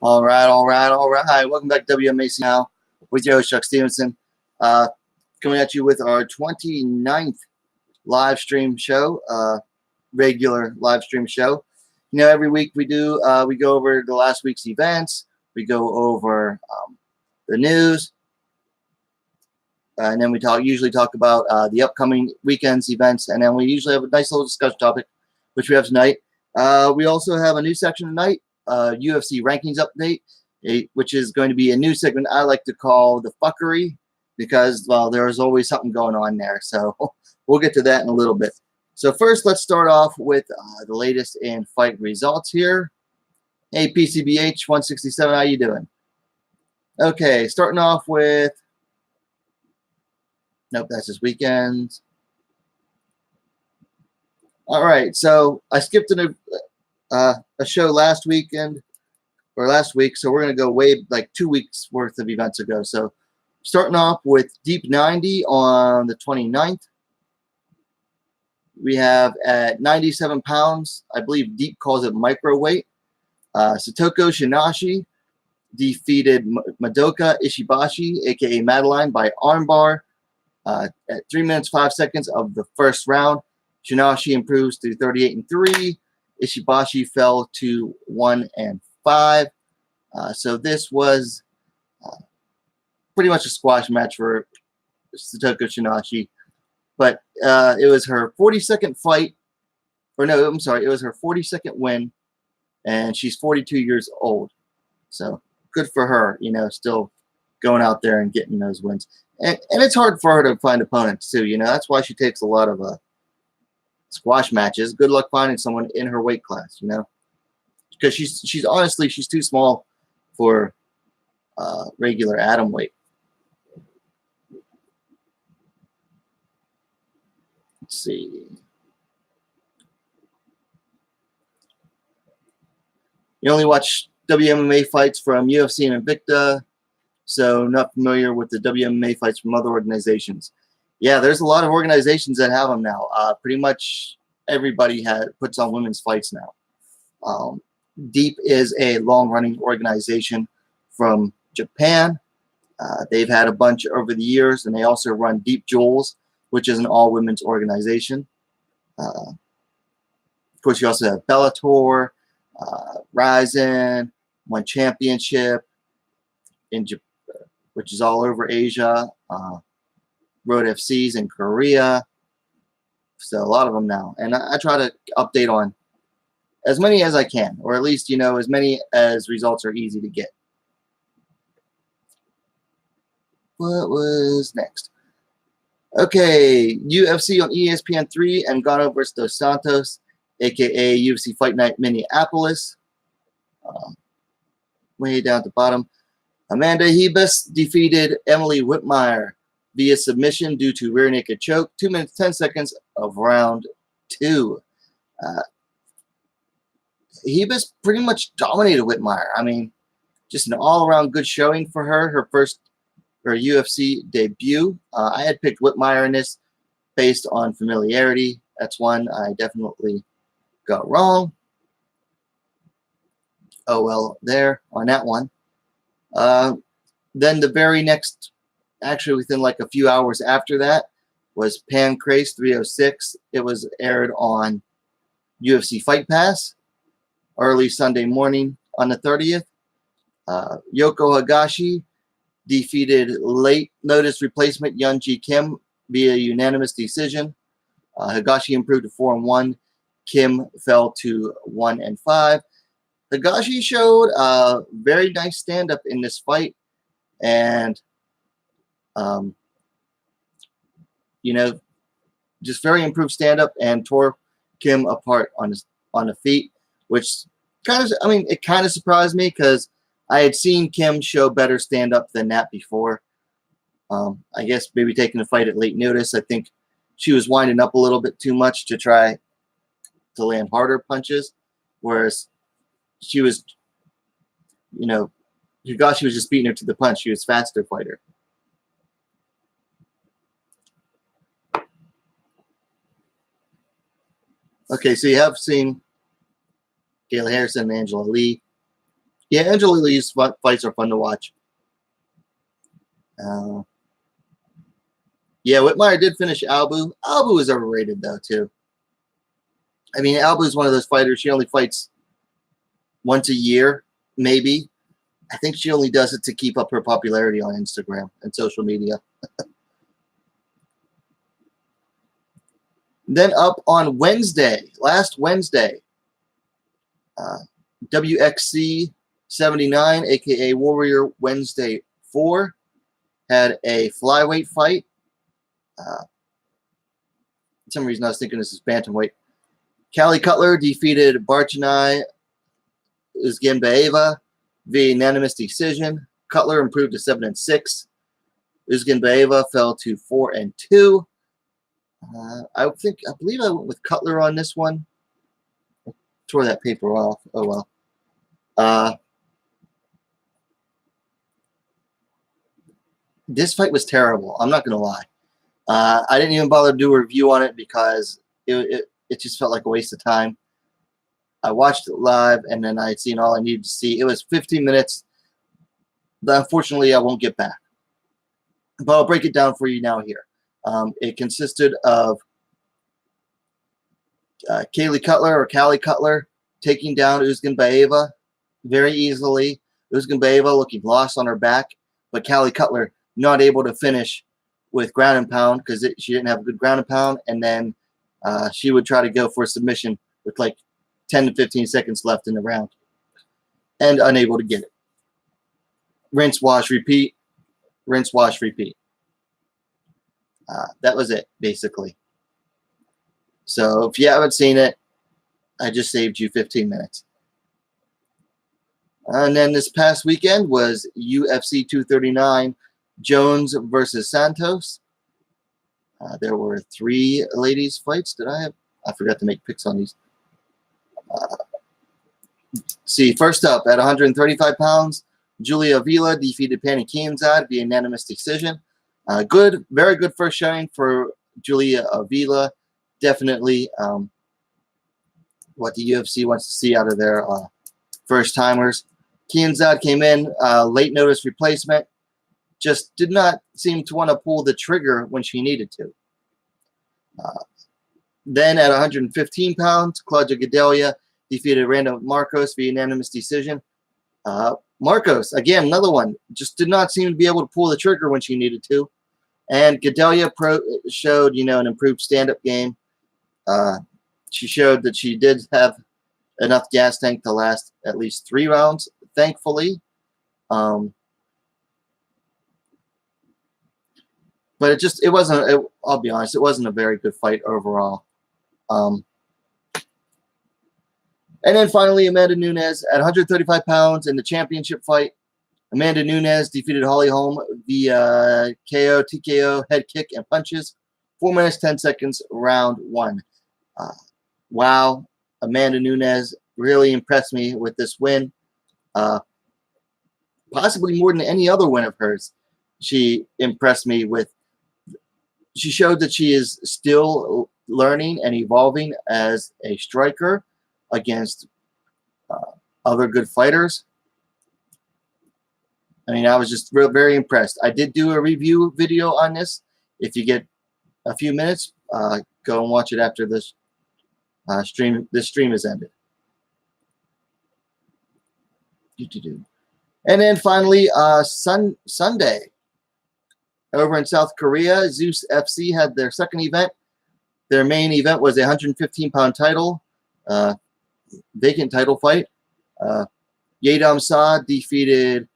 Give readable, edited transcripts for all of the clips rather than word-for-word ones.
All right, all right, all right. Welcome back to WMAC now with your host, Chuck Stevenson. Coming at you with our 29th live stream show, regular live stream show. You know, every week we go over the last week's events, we go over the news, and then we usually talk about the upcoming weekend's events, and then we usually have a nice little discussion topic, which we have tonight. We also have a new section tonight, UFC rankings update, which is going to be a new segment I like to call the fuckery, because, well, there's always something going on there. So we'll get to that in a little bit. So first, let's start off with the latest in fight results here. Hey, PCBH 167, how you doing? Okay, starting off with, nope, that's this weekend. All right, so I skipped a show last week, so we're going to go way like 2 weeks worth of events ago. So starting off with Deep 90 on the 29th. We have at 97 pounds, I believe Deep calls it microweight, Satoko Shinashi defeated Madoka Ishibashi, aka Madeline, by armbar at 3 minutes 5 seconds of the first round. Shinashi improves to 38-3. Ishibashi fell to 1-5. So this was pretty much a squash match for Satoko Shinashi. But it was her 42nd fight. Or no, I'm sorry. It was her 42nd win. And she's 42 years old. So good for her, you know, still going out there and getting those wins. And it's hard for her to find opponents, too. You know, that's why she takes a lot of squash matches. Good luck finding someone in her weight class, you know. Because she's honestly, she's too small for regular atom weight. Let's see. You only watch WMMA fights from UFC and Invicta, so not familiar with the WMMA fights from other organizations. Yeah, there's a lot of organizations that have them now. Pretty much everybody puts on women's fights now. Deep is a long-running organization from Japan. They've had a bunch over the years, and they also run Deep Jewels, which is an all-women's organization. Of course, you also have Bellator, Ryzen, One Championship, which is all over Asia. Road FCs in Korea. So a lot of them now. And I try to update on as many as I can, or at least, you know, as many as results are easy to get. What was next? Okay, UFC on ESPN3, Ngannou versus Dos Santos, a.k.a. UFC Fight Night Minneapolis. Way down at the bottom. Amanda Hebus defeated Emily Whitmire via submission due to rear naked choke. 2 minutes, 10 seconds of round 2. Hebus pretty much dominated Whitmire. I mean, just an all-around good showing for her. Her UFC debut. I had picked Whitmire in this based on familiarity. That's one I definitely got wrong. Oh, well, there on that one. Then the very next, actually within like a few hours after that, was Pancrase 306. It was aired on UFC Fight Pass early Sunday morning on the 30th. Yoko Higashi defeated late notice replacement Young-Ji Kim via unanimous decision. Higashi improved to 4-1. Kim fell to 1-5. Higashi showed a very nice stand-up in this fight, and you know, just very improved stand-up, and tore Kim apart on the feet, which it kind of surprised me because I had seen Kim show better stand-up than that before. I guess maybe taking the fight at late notice. I think she was winding up a little bit too much to try to land harder punches, whereas she was, you know, Higashi was just beating her to the punch. She was a faster fighter. Okay, so you have seen Kayla Harrison and Angela Lee. Yeah, Angela Lee's fights are fun to watch. Yeah, Whitmire did finish Albu. Albu is overrated, though, too. I mean, Albu is one of those fighters. She only fights once a year, maybe. I think she only does it to keep up her popularity on Instagram and social media. Then up on Wednesday, last Wednesday, WXC 79, a.k.a. Warrior Wednesday 4, had a flyweight fight. For some reason, I was thinking this is bantamweight. Callie Cutler defeated Barchanai Uzgenbaeva via unanimous decision. Cutler improved to 7-6. Uzgenbaeva fell to 4-2. I believe I went with Cutler on this one. I tore that paper off. Oh well. This fight was terrible. I'm not gonna lie. I didn't even bother to do a review on it because it just felt like a waste of time. I watched it live, and then I had seen all I needed to see. It was 15 minutes that unfortunately I won't get back. But I'll break it down for you now here. It consisted of Callie Cutler taking down Uzgenbaeva very easily. Uzgenbaeva looking lost on her back, but Callie Cutler not able to finish with ground and pound because she didn't have a good ground and pound, and then she would try to go for a submission with like 10 to 15 seconds left in the round and unable to get it. Rinse, wash, repeat. Rinse, wash, repeat. That was it, basically. So if you haven't seen it, I just saved you 15 minutes. And then this past weekend was UFC 239, Jones versus Santos. There were 3 ladies fights. I forgot to make picks on these. See, first up, at 135 pounds, Julia Avila defeated Penny Kianzad via unanimous decision. Very good first showing for Julia Avila. Definitely what the UFC wants to see out of their first-timers. Kianzad came in, late notice replacement. Just did not seem to want to pull the trigger when she needed to. Then at 115 pounds, Claudia Gadelia defeated Randa Marcos via unanimous decision. Marcos, again, another one, just did not seem to be able to pull the trigger when she needed to. And Gadelia showed, an improved stand-up game. She showed that she did have enough gas tank to last at least 3 rounds, thankfully. But it wasn't, I'll be honest, it wasn't a very good fight overall. And then finally, Amanda Nunes at 135 pounds in the championship fight. Amanda Nunes defeated Holly Holm via KO, TKO, head kick, and punches. 4 minutes, 10 seconds, round 1. Wow, Amanda Nunes really impressed me with this win. Possibly more than any other win of hers. She impressed me with. She showed that she is still learning and evolving as a striker against other good fighters. I mean, I was just very impressed. I did do a review video on this. If you get a few minutes, go and watch it after this stream. This stream is ended. And then finally, Sunday, over in South Korea, Zeus FC had their second event. Their main event was a 115-pound title, vacant title fight. Yedam Sa defeated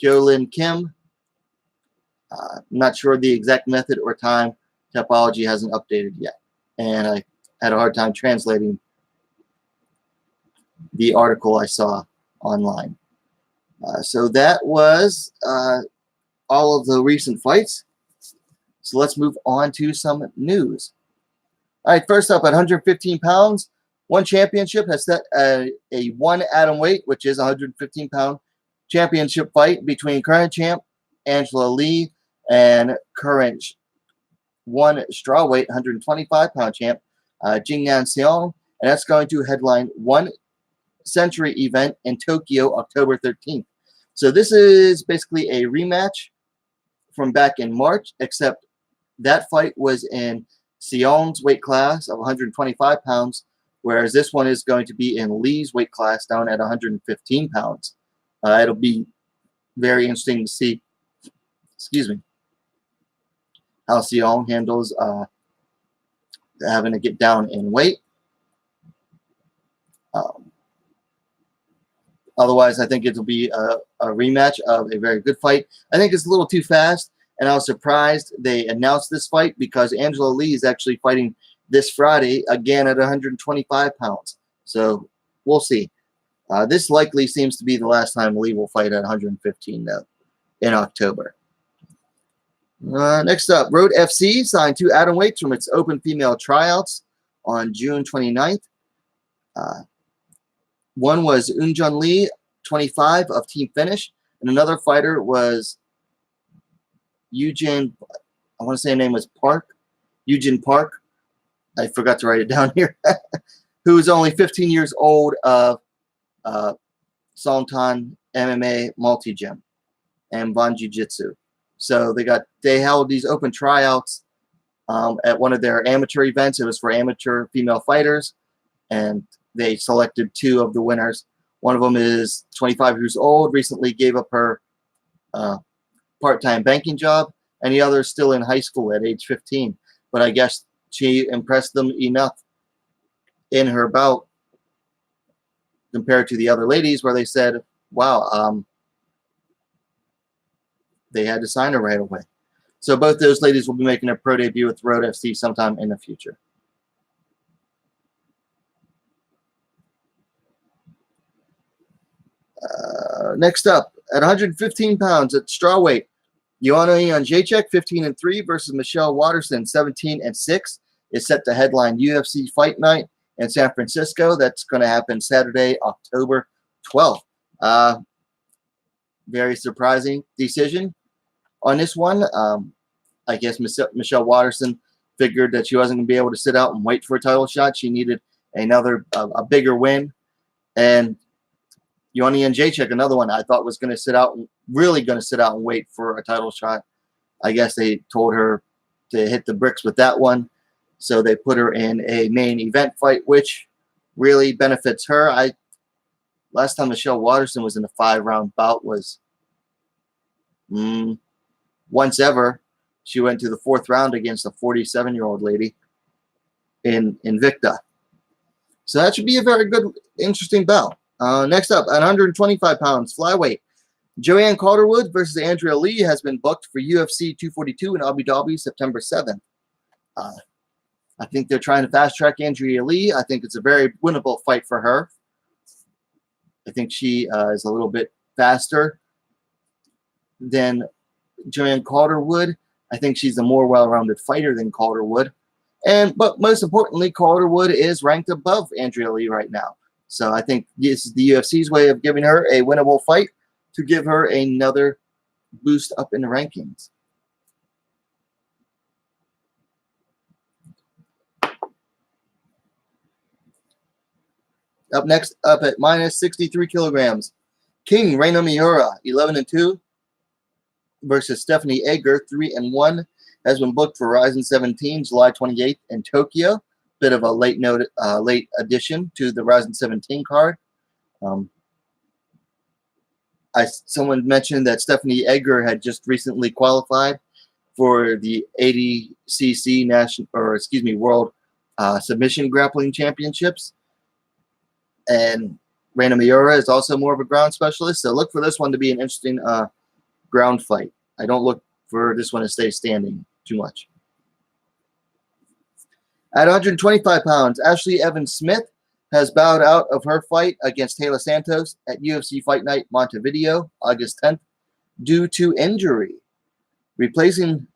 Kyolin Kim. I'm not sure the exact method or time. Topology hasn't updated yet. And I had a hard time translating the article I saw online. So that was all of the recent fights. So let's move on to some news. All right, first up, at 115 pounds, One Championship has set a one atom weight, which is 115-pound championship fight between current champ Angela Lee and current one strawweight 125-pound champ Jingnan Seong, and that's going to headline one Century event in Tokyo, October 13th. So this is basically a rematch from back in March, except that fight was in Sion's weight class of 125 pounds, whereas this one is going to be in Lee's weight class down at 115 pounds. It'll be very interesting to see, excuse me, how Sion handles having to get down in weight. Otherwise, I think it'll be a rematch of a very good fight. I think it's a little too fast, and I was surprised they announced this fight because Angela Lee is actually fighting this Friday again at 125 pounds. So we'll see. This likely seems to be the last time Lee will fight at 115 though, in October. Next up, Road FC signed 2 atomweights from its open female tryouts on June 29th. One was Eunjun Lee, 25, of Team Finish, and another fighter was Eugene, I want to say her name was Park, Eugene Park. I forgot to write it down here. Who is only 15 years old of Songtan MMA Multi-Gym and Von Jiu-Jitsu. So they held these open tryouts at one of their amateur events. It was for amateur female fighters, and they selected 2 of the winners. One of them is 25 years old, recently gave up her part-time banking job, and the other is still in high school at age 15. But I guess she impressed them enough in her bout compared to the other ladies where they said, wow, they had to sign her right away. So both those ladies will be making a pro debut with Road FC sometime in the future. Next up, at 115 pounds at strawweight, Joanna Jędrzejczyk, 15-3, versus Michelle Waterson, 17-6, is set to headline UFC Fight Night in San Francisco. That's going to happen Saturday, October 12th. Very surprising decision on this one. I guess Michelle Waterson figured that she wasn't going to be able to sit out and wait for a title shot. She needed a bigger win. And Joanna Jędrzejczyk, another one I thought was going to sit out and wait for a title shot. I guess they told her to hit the bricks with that one. So they put her in a main event fight, which really benefits her. Last time Michelle Waterson was in a 5-round bout was once ever. She went to the 4th round against a 47-year-old lady in Invicta. So that should be a very good, interesting bout. Next up, at 125 pounds flyweight, Joanne Calderwood versus Andrea Lee has been booked for UFC 242 in Abu Dhabi, September 7th. I think they're trying to fast-track Andrea Lee. I think it's a very winnable fight for her. I think she is a little bit faster than Joanne Calderwood. I think she's a more well-rounded fighter than Calderwood. But most importantly, Calderwood is ranked above Andrea Lee right now. So I think this is the UFC's way of giving her a winnable fight to give her another boost up in the rankings. Up next, up at minus 63 kilograms, King Reina Miura, 11-2, versus Stephanie Egger, 3-1, has been booked for Rizin 17, July 28th in Tokyo. Bit of a late addition to the Rizin 17 card. Someone mentioned that Stephanie Egger had just recently qualified for the ADCC World Submission Grappling Championships. And Reina Miura is also more of a ground specialist, so look for this one to be an interesting ground fight. I don't look for this one to stay standing too much. At 125 pounds, Ashley Evans-Smith has bowed out of her fight against Taylor Santos at UFC Fight Night Montevideo, August 10th, due to injury. Replacing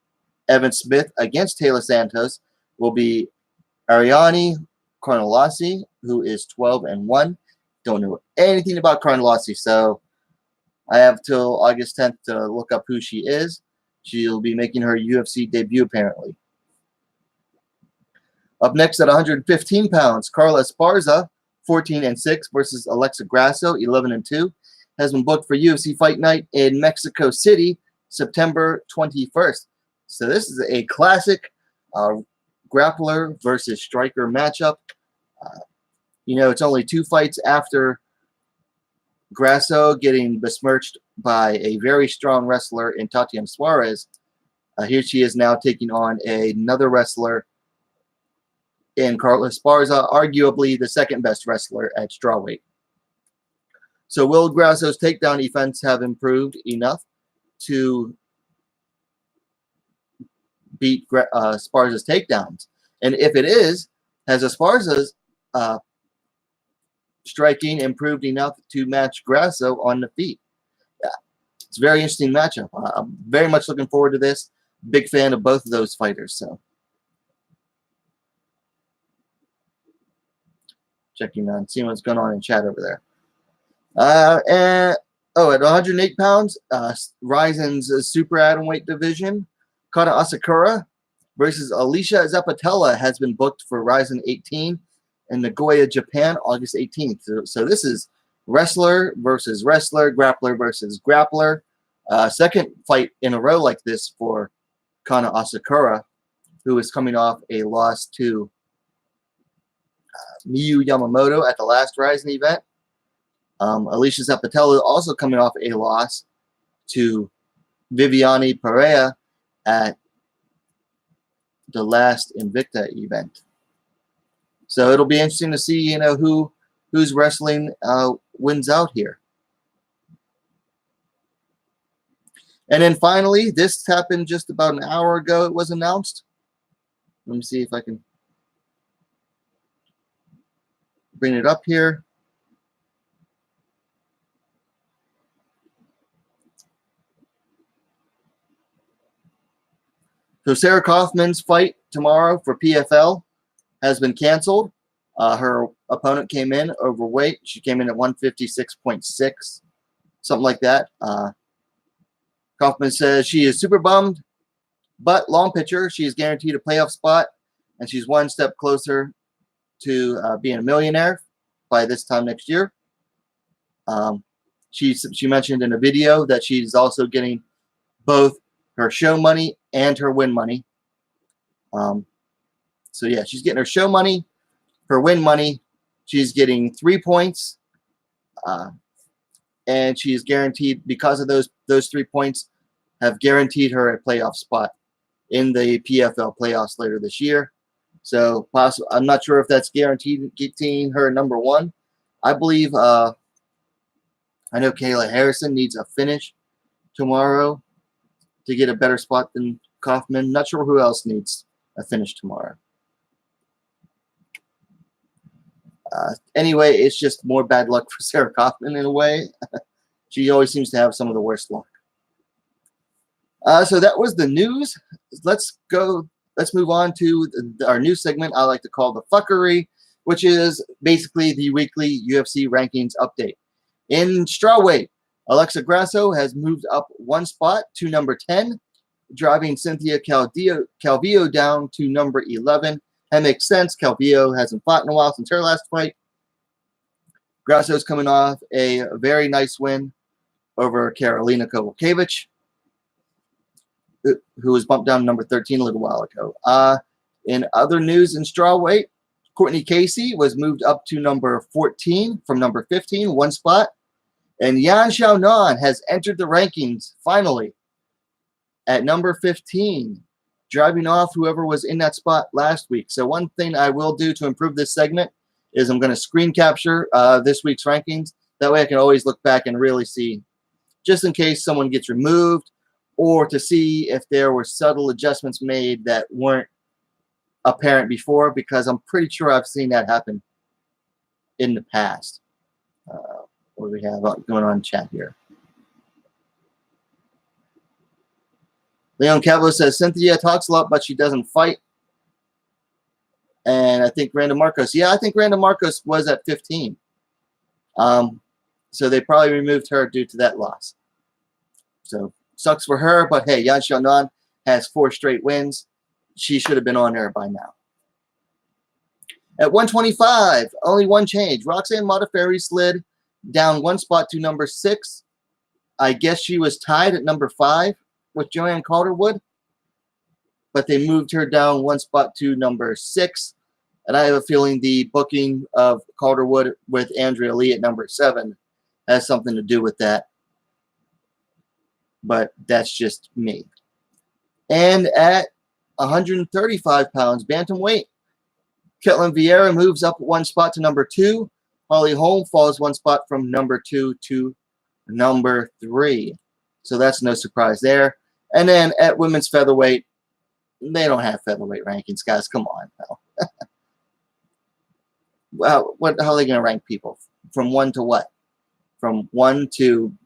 Evans-Smith against Taylor Santos will be Ariane Carnelossi, who is 12-1. Don't know anything about Carnelossi, so I have till August 10th to look up who she is. She'll be making her UFC debut, apparently. Up next at 115 pounds, Carla Esparza 14-6 versus Alexa Grasso, 11-2, has been booked for UFC Fight Night in Mexico City, September 21st. So this is a classic grappler versus striker matchup. It's only 2 fights after Grasso getting besmirched by a very strong wrestler in Tatiana Suarez. Here she is now taking on another wrestler in Carla Esparza, arguably the second best wrestler at strawweight. So will Grasso's takedown defense have improved enough to beat Esparza's takedowns? And if it is, has Esparza's striking improved enough to match Grasso on the feet? Yeah, it's a very interesting matchup. I'm very much looking forward to this. Big fan of both of those fighters. So checking on, seeing what's going on in chat over there. At 108 pounds, Ryzen's super atomweight division, Kana Asakura versus Alicia Zapatella has been booked for Ryzen 18 in Nagoya, Japan, August 18th. So this is wrestler versus wrestler, grappler versus grappler. Second fight in a row like this for Kana Asakura, who is coming off a loss to Miyu Yamamoto at the last Ryzen event. Alicia Zapatella also coming off a loss to Viviane Pereira at the last Invicta event. So it'll be interesting to see, who's wrestling wins out here. And then finally, this happened just about an hour ago. It was announced. Let me see if I can bring it up here. So Sarah Kaufman's fight tomorrow for PFL has been canceled. Her opponent came in overweight. She came in at 156.6, something like that. Kaufman says she is super bummed, but long picture, she is guaranteed a playoff spot, and she's one step closer to being a millionaire by this time next year. She mentioned in a video that she's also getting both her show money and her win money. So yeah, she's getting her show money, her win money. She's getting 3 points, and she is guaranteed, because of those 3 points, have guaranteed her a playoff spot in the PFL playoffs later this year. So I'm not sure if that's guaranteeing her number one. I believe I know Kayla Harrison needs a finish tomorrow to get a better spot than Kaufman. Not sure who else needs a finish tomorrow. Anyway, it's just more bad luck for Sarah Kaufman in a way. She always seems to have some of the worst luck. So that was the news. Let's move on to our new segment I like to call the fuckery, which is basically the weekly UFC rankings update. In strawweight, Alexa Grasso has moved up 1 spot to number 10, driving Cynthia Calvillo down to number 11. That makes sense. Calvillo hasn't fought in a while since her last fight. Grasso's coming off a very nice win over Karolina Kowalkiewicz, who was bumped down to number 13 a little while ago. In other news in strawweight, Courtney Casey was moved up to number 14 from number 15, 1 spot. And Yan Xiaonan has entered the rankings, finally, at number 15, driving off whoever was in that spot last week. So one thing I will do to improve this segment is I'm going to screen capture this week's rankings. That way I can always look back and really see, just in case someone gets removed, or to see if there were subtle adjustments made that weren't apparent before, because I'm pretty sure I've seen that happen in the past. What do we have going on in chat here? Leon Cabo says, Cynthia talks a lot, but she doesn't fight. And I think Randa Marcos. Yeah, I think Randa Marcos was at 15. So they probably removed her due to that loss. So sucks for her, but hey, Yan Xiaonan has 4 straight wins. She should have been on there by now. At 125, only one change. Roxanne Modafferi slid down one spot to number 6. I guess she was tied at number 5 with Joanne Calderwood, but they moved her down one spot to number 6. And I have a feeling the booking of Calderwood with Andrea Lee at number 7 has something to do with that. But that's just me. And at 135 pounds, bantamweight, Ketlin Vieira moves up one spot to number 2. Holly Holm falls one spot from number 2 to number 3. So that's no surprise there. And then at women's featherweight, they don't have featherweight rankings, guys. Come on now. Wow, how are they going to rank people? From 1 to what? From 1 to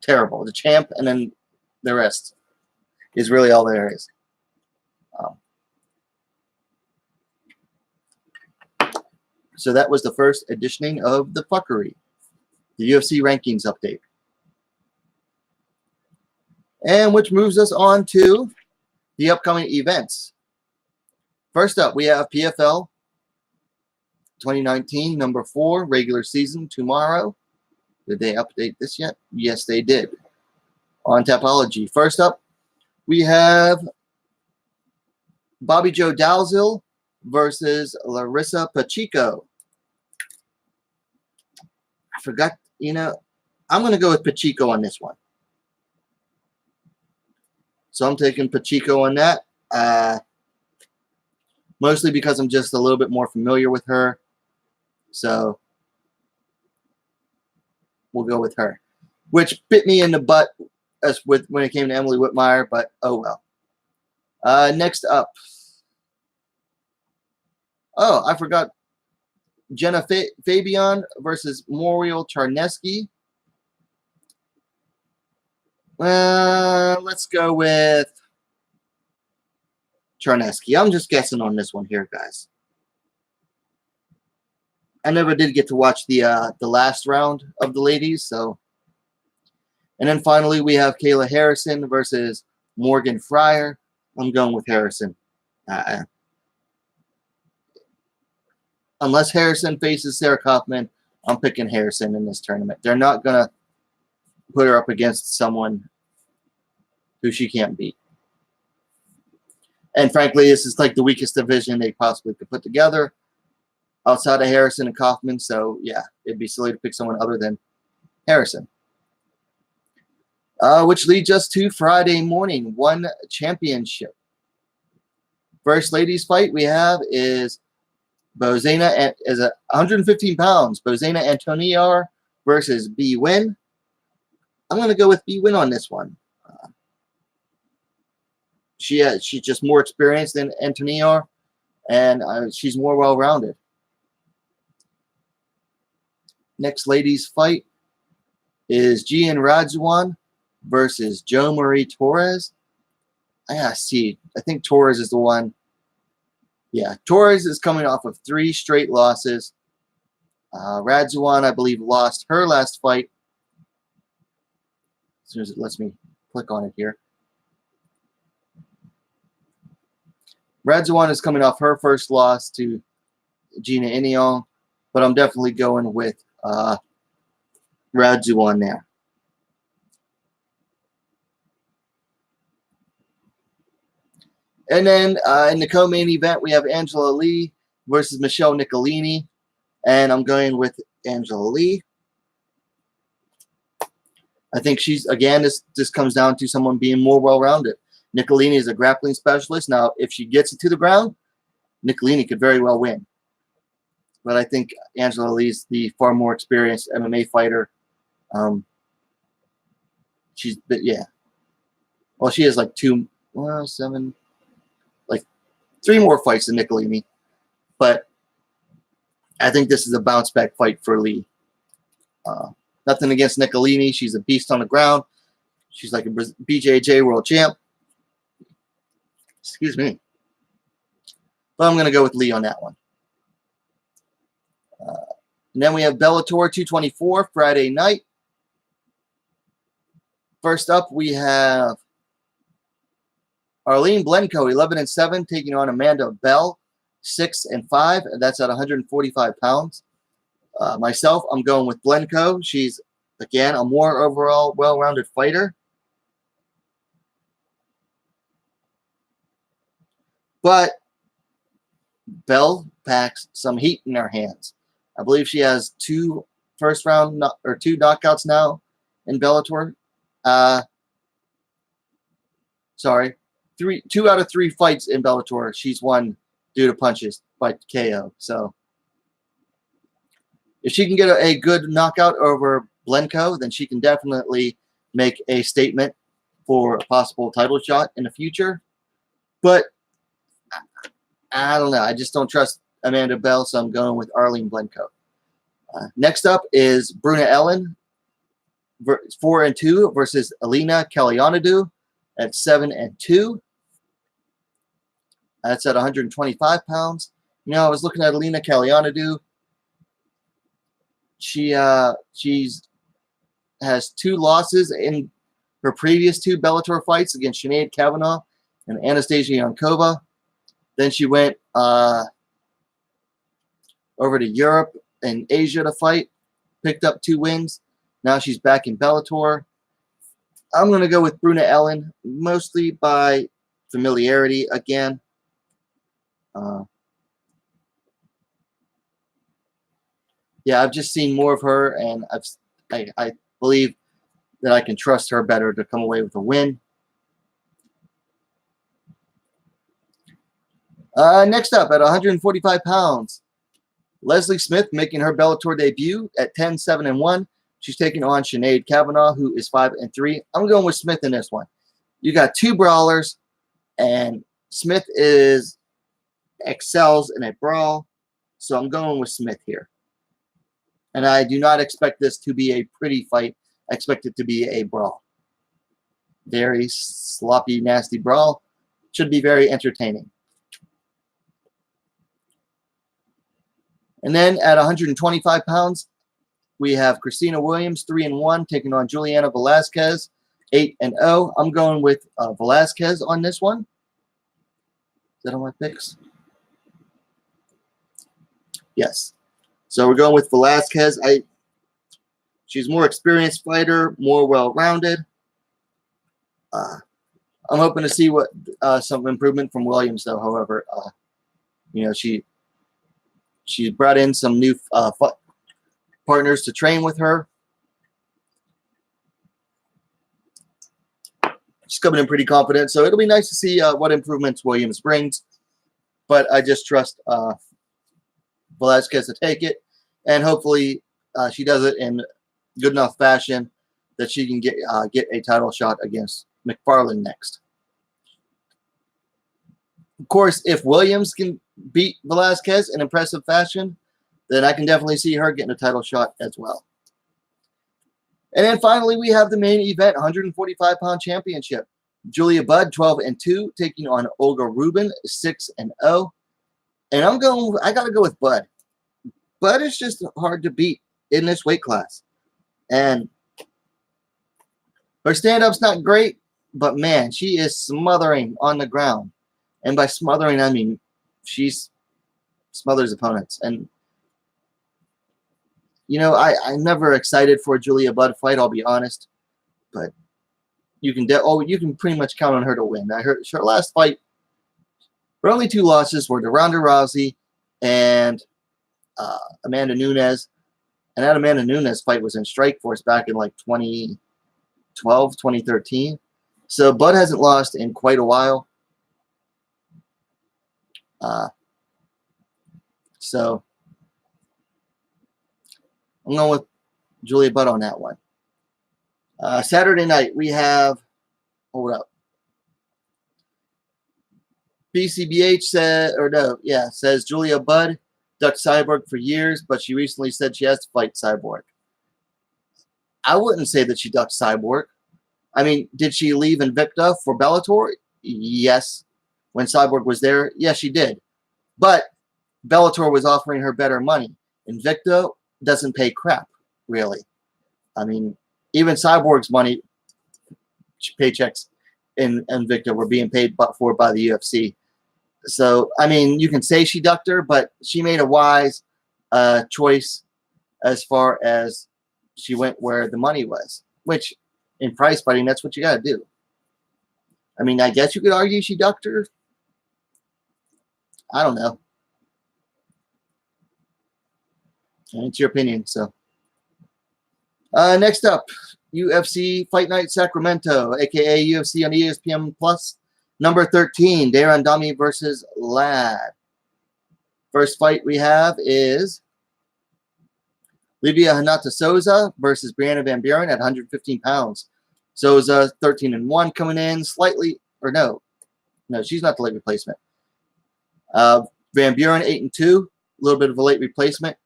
terrible. The champ, and then the rest is really all there is. So that was the first editioning of the fuckery, the UFC rankings update. And which moves us on to the upcoming events. First up, we have PFL 2019, number 4, regular season tomorrow. Did they update this yet? Yes, they did. On Tapology. First up, we have Bobby Joe Dalzell versus Larissa Pacheco. I forgot, I'm going to go with Pacheco on this one. So I'm taking Pacheco on that. Mostly because I'm just a little bit more familiar with her. So we'll go with her. Which bit me in the butt when it came to Emily Whitmire, but oh well. Next up. Oh, I forgot. Jenna Fabian versus Muriel Charneski. Let's go with Charneski. I'm just guessing on this one here, guys. I never did get to watch the last round of the ladies, so. And then finally we have Kayla Harrison versus Morgan Fryer. I'm going with Harrison. Unless Harrison faces Sarah Kaufman, I'm picking Harrison in this tournament. They're not going to put her up against someone who she can't beat. And frankly, this is like the weakest division they possibly could put together outside of Harrison and Kaufman. So, yeah, it'd be silly to pick someone other than Harrison. Which leads us to Friday morning, one championship. First ladies fight we have is Bozena is 115 pounds. Bozena Antoniar versus B Win. I'm going to go with B Win on this one. She's just more experienced than Antoniar, and she's more well-rounded. Next ladies fight is Gian Radzuan versus Jo Marie Torres. I gotta see. I think Torres is the one. Yeah, Torres is coming off of 3 straight losses. Radzuan, I believe, lost her last fight. As soon as it lets me click on it here. Radzuan is coming off her first loss to Gina Inion, but I'm definitely going with Radzuan there. And then in the co-main event, we have Angela Lee versus Michelle Nicolini. And I'm going with Angela Lee. I think she's, again, this comes down to someone being more well-rounded. Nicolini is a grappling specialist. Now, if she gets it to the ground, Nicolini could very well win. But I think Angela Lee is the far more experienced MMA fighter. Yeah. Well, she has like 3 more fights than Nicolini. But I think this is a bounce-back fight for Lee. Nothing against Nicolini. She's a beast on the ground. She's like a BJJ world champ. Excuse me. But I'm going to go with Lee on that one. And then we have Bellator 224 Friday night. First up, we have Arlene Blenko, 11-7, taking on Amanda Bell, 6-5, and that's at 145 pounds. Myself, I'm going with Blenko. She's, again, a more overall well-rounded fighter. But Bell packs some heat in her hands. I believe she has two knockouts now in Bellator. Sorry, 2 out of 3 fights in Bellator she's won due to punches by KO. So if she can get a good knockout over Blenko, then she can definitely make a statement for a possible title shot in the future. But I don't know. I just don't trust Amanda Bell, so I'm going with Arlene Blenko. Next up is Bruna Ellen, 4-2 versus Elena Kalianidou at 7-2. That's at 125 pounds. You know, I was looking at Elena Kalianidou. She's has 2 losses in her previous 2 Bellator fights against Sinead Kavanagh and Anastasia Yankova. Then she went over to Europe and Asia to fight, picked up 2 wins. Now she's back in Bellator. I'm going to go with Bruna Ellen, mostly by familiarity again. Yeah, I've just seen more of her, and I believe that I can trust her better to come away with a win. Next up, at 145 pounds, Leslie Smith making her Bellator debut at 10-7-1. She's taking on Sinead Kavanagh, who is 5-3. I'm going with Smith in this one. You got 2 brawlers, and Smith excels in a brawl, so I'm going with Smith here. And I do not expect this to be a pretty fight. I expect it to be a brawl. Very sloppy, nasty brawl. Should be very entertaining. And then at 125 pounds, we have Christina Williams, 3-1, taking on Juliana Velasquez, 8-0. I'm going with Velasquez on this one. Is that on my picks? Yes. So we're going with Velasquez. She's a more experienced fighter, more well-rounded. I'm hoping to see some improvement from Williams, though. However, you know, she's brought in some new partners to train with her. She's coming in pretty confident, so it'll be nice to see what improvements Williams brings. But I just trust Velasquez to take it, and hopefully she does it in good enough fashion that she can get a title shot against McFarland next. Of course, if Williams can beat Velasquez in impressive fashion, then I can definitely see her getting a title shot as well. And then finally, we have the main event, 145-pound championship. Julia Budd, 12-2, taking on Olga Rubin, 6-0. And I got to go with Budd. Budd is just hard to beat in this weight class. And her stand-up's not great, but man, she is smothering on the ground. And by smothering, I mean she smothers opponents. And you know, I'm never excited for a Julia Budd fight, I'll be honest. But you can pretty much count on her to win. Her last fight, her only 2 losses were to Ronda Rousey and Amanda Nunes. And that Amanda Nunes fight was in Strikeforce back in like 2012, 2013. So Budd hasn't lost in quite a while. So I'm going with Julia Budd on that one. Saturday night, we have, hold up. BCBH says Julia Budd ducked Cyborg for years, but she recently said she has to fight Cyborg. I wouldn't say that she ducked Cyborg. I mean, did she leave Invicta for Bellator? Yes. When Cyborg was there, yes, she did. But Bellator was offering her better money. Invicta doesn't pay crap, really. I mean, even Cyborg's money, paychecks in Invicta were being paid for by the UFC. So, I mean, you can say she ducked her, but she made a wise choice as far as she went where the money was, which in prize fighting, that's what you got to do. I mean, I guess you could argue she ducked her. I don't know. It's your opinion. So, next up, UFC Fight Night Sacramento, aka UFC on ESPN Plus, number 13, Darren Dami versus Ladd. First fight we have is Livia Hinata Souza versus Brianna Van Buren at 115 pounds. Souza 13-1 coming in slightly, or no, she's not the late replacement. Van Buren 8-2, a little bit of a late replacement.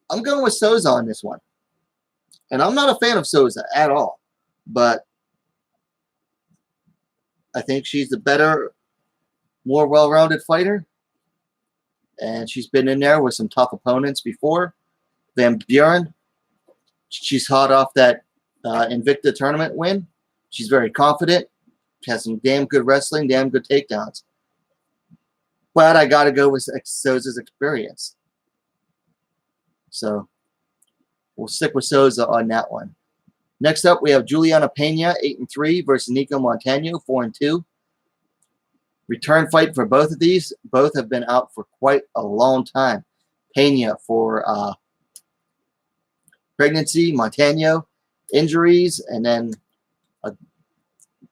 I'm going with Souza on this one. And I'm not a fan of Souza at all. But I think she's the better, more well-rounded fighter. And she's been in there with some tough opponents before. Van Buren, she's hot off that Invicta tournament win. She's very confident. She has some damn good wrestling, damn good takedowns. But I got to go with Souza's experience. So we'll stick with Souza on that one. Next up, we have Juliana Pena, 8-3 versus Nico Montano, 4-2. Return fight for both of these. Both have been out for quite a long time. Pena for pregnancy, Montano injuries, and then a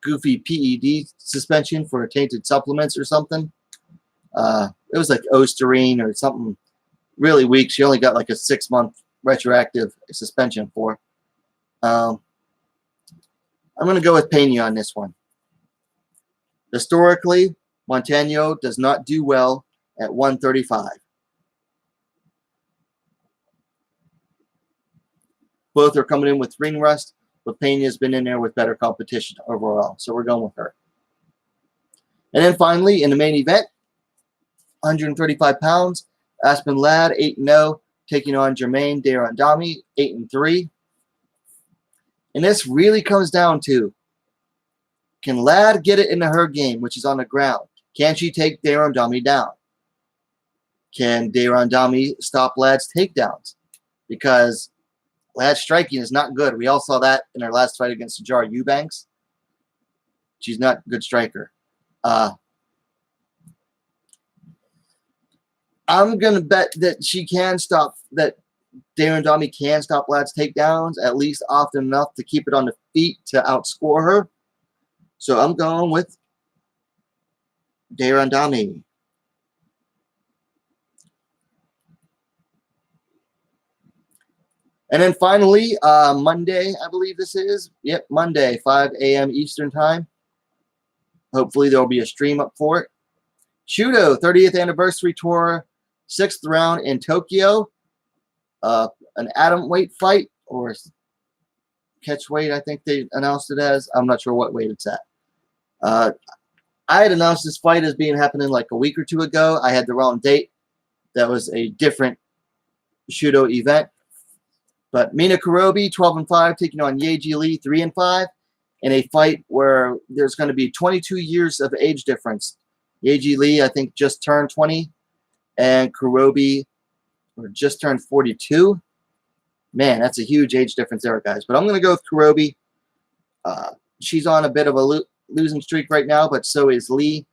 goofy PED suspension for tainted supplements or something. It was like Osterine or something really weak. She only got like a 6-month retroactive suspension for. I'm going to go with Pena on this one. Historically, Montano does not do well at 135. Both are coming in with ring rust, but Pena's been in there with better competition overall. So we're going with her. And then finally, in the main event, 135 pounds, Aspen Ladd, 8-0, taking on Jermaine Darandami, 8-3. And this really comes down to, can Ladd get it into her game, which is on the ground? Can she take Darandami down? Can Darandami stop Ladd's takedowns? Because Ladd's striking is not good. We all saw that in her last fight against Sajara Eubanks. She's not a good striker. I'm going to bet that she can stop, that Darandami can stop Ladd's takedowns at least often enough to keep it on the feet to outscore her. So I'm going with Darandami. And then finally, Monday, I believe this is. Yep, Monday, 5 a.m. Eastern Time. Hopefully there will be a stream up for it. Shudo, 30th Anniversary Tour, 6th round in Tokyo. An atom weight fight, or catch weight, I think they announced it as. I'm not sure what weight it's at. I had announced this fight as being happening like a week or two ago. I had the wrong date. That was a different Shudo event. But Mina Kurobi, 12-5, taking on Yeji Lee, 3-5, in a fight where there's going to be 22 years of age difference. Yeji Lee, I think, just turned 20, and Kurobi just turned 42. Man, that's a huge age difference there, guys. But I'm going to go with Kurobi. She's on a bit of a losing streak right now, but so is Lee.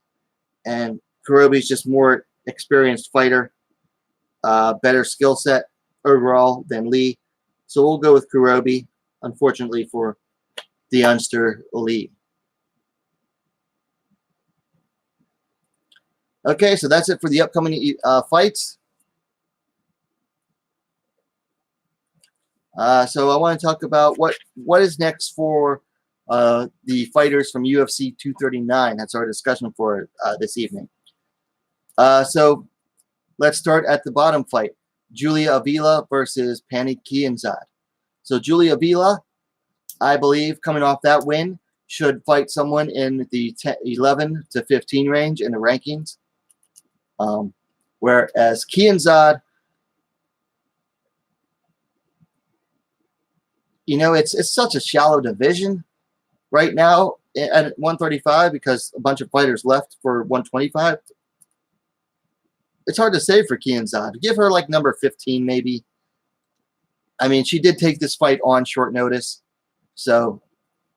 And Kurobi's just more experienced fighter, better skill set overall than Lee. So we'll go with Kurobi, unfortunately, for the youngster Lee. Okay, so that's it for the upcoming fights. So I want to talk about what is next for the fighters from UFC 239. That's our discussion for this evening. So let's start at the bottom fight. Julia Avila versus Pani Kianzad. So Julia Avila, I believe, coming off that win, should fight someone in the 11 to 15 range in the rankings. Whereas Kianzad, you know, it's such a shallow division right now. at 135 because a bunch of fighters left for 125. It's hard to say for Kianzad. Give her like number 15 maybe. I mean, she did take this fight on short notice, so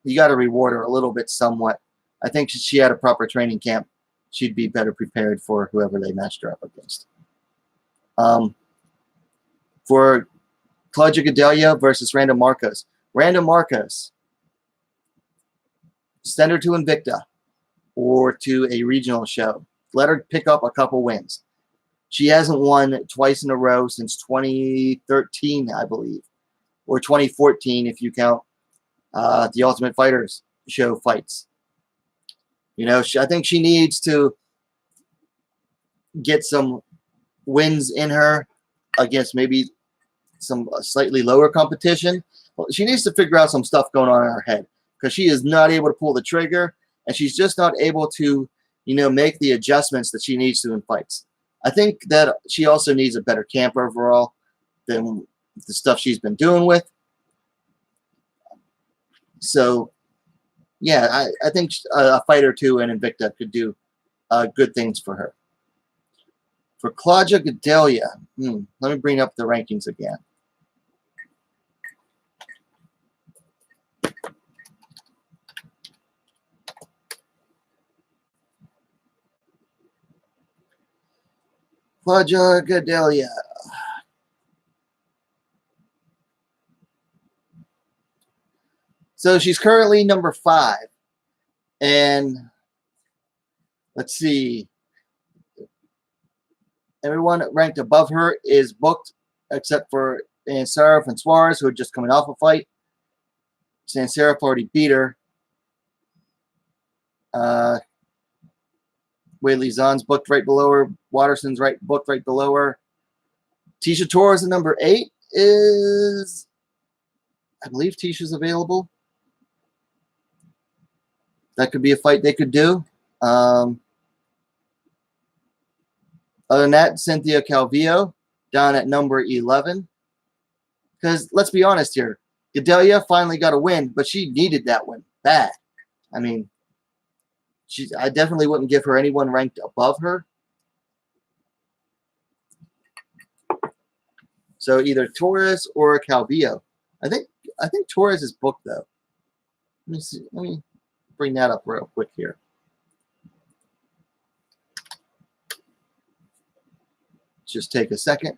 you got to reward her a little bit somewhat. I think if she had a proper training camp, she'd be better prepared for whoever they matched her up against. For Claudia Gadelha versus Randa Marcos. Randa Marcos, send her to Invicta or to a regional show. Let her pick up a couple wins. She hasn't won twice in a row since 2013, I believe, or 2014 if you count the Ultimate Fighters show fights. You know, I think she needs to get some wins in her against maybe some slightly lower competition. Well, she needs to figure out some stuff going on in her head because she is not able to pull the trigger, and she's just not able to, you know, make the adjustments that she needs to in fights. I think that she also needs a better camp overall than the stuff she's been doing with. So, yeah, I think a fight or two in Invicta could do good things for her. For Claudia Gadelha, let me bring up the rankings again. Claudia Gadelha. So she's currently number 5. And let's see. Everyone ranked above her is booked except for Sansarov and Suarez, who are just coming off a fight. Sansarov already beat her. Weili Zhan's booked right below her. Watterson's booked right below her. Tecia Torres at number 8 is, I believe Tisha's available. That could be a fight they could do. Other than that, Cynthia Calvillo down at number 11. Because let's be honest here, Gadelha finally got a win, but she needed that win bad. I mean, I definitely wouldn't give her anyone ranked above her. So either Torres or Calvillo. I think Torres is booked though. Let me see. Let me bring that up real quick here. Just take a second.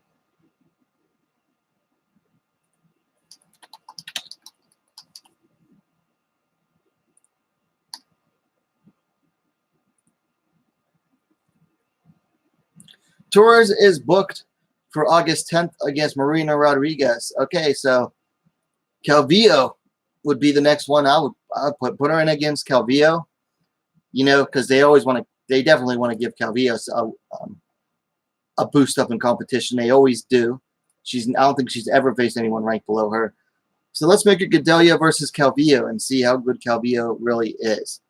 Torres is booked for August 10th against Marina Rodriguez. Okay, so Calvillo would be the next one. I would put her in against Calvillo, you know, because they definitely want to give Calvillo a boost up in competition. They always do. I don't think she's ever faced anyone ranked below her. So let's make it Gadelha versus Calvillo and see how good Calvillo really is.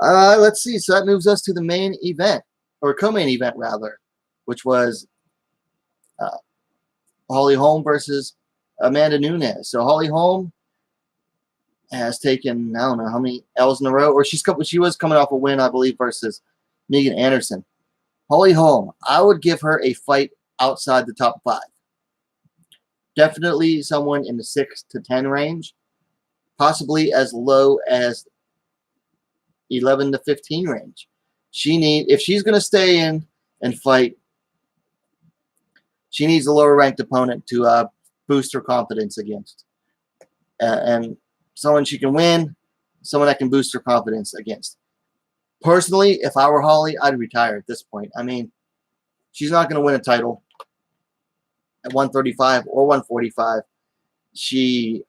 Let's see. So that moves us to the main event, or co-main event rather, which was Holly Holm versus Amanda Nunes. So Holly Holm has taken, I don't know how many L's in a row, or she was coming off a win, I believe, versus Megan Anderson. Holly Holm, I would give her a fight outside the top 5. Definitely someone in the 6 to 10 range, possibly as low as 11 to 15 range. If she's going to stay in and fight, she needs a lower ranked opponent to boost her confidence against. And someone she can win, someone that can boost her confidence against. Personally, if I were Holly, I'd retire at this point. I mean, she's not going to win a title at 135 or 145. She,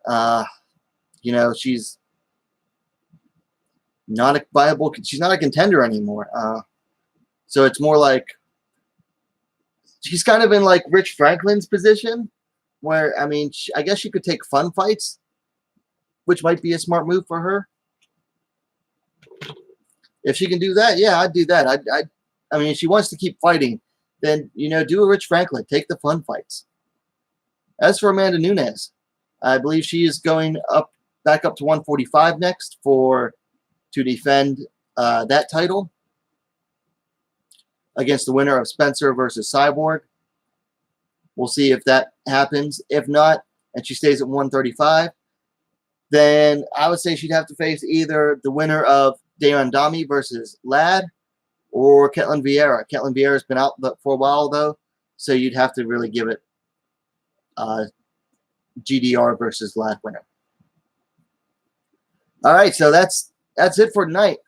you know, she's not a viable. She's not a contender anymore. So it's more like she's kind of in like Rich Franklin's position, where I mean, I guess she could take fun fights, which might be a smart move for her. If she can do that, yeah, I'd do that. I mean, if she wants to keep fighting, then, you know, do a Rich Franklin. Take the fun fights. As for Amanda Nunes, I believe she is going up back up to 145 next to defend that title against the winner of Spencer versus Cyborg. We'll see if that happens. If not, and she stays at 135, then I would say she'd have to face either the winner of Dayon Dami versus Ladd or Ketlin Vieira. Ketlin Vieira's been out for a while, though, so you'd have to really give it GDR versus Ladd winner. All right, so that's it for tonight.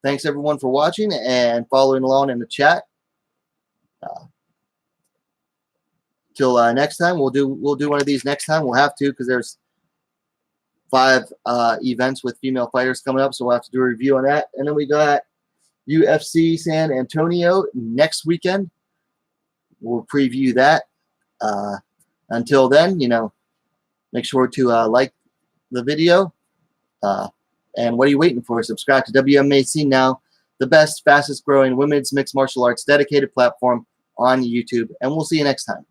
Thanks everyone for watching and following along in the chat. Till next time, we'll do one of these next time. We'll have to, because there's 5 events with female fighters coming up, so we'll have to do a review on that. And then we got UFC San Antonio next weekend. We'll preview that. Until then, make sure to like the video. And what are you waiting for? Subscribe to WMMA now, the best, fastest growing women's mixed martial arts dedicated platform on YouTube. And we'll see you next time.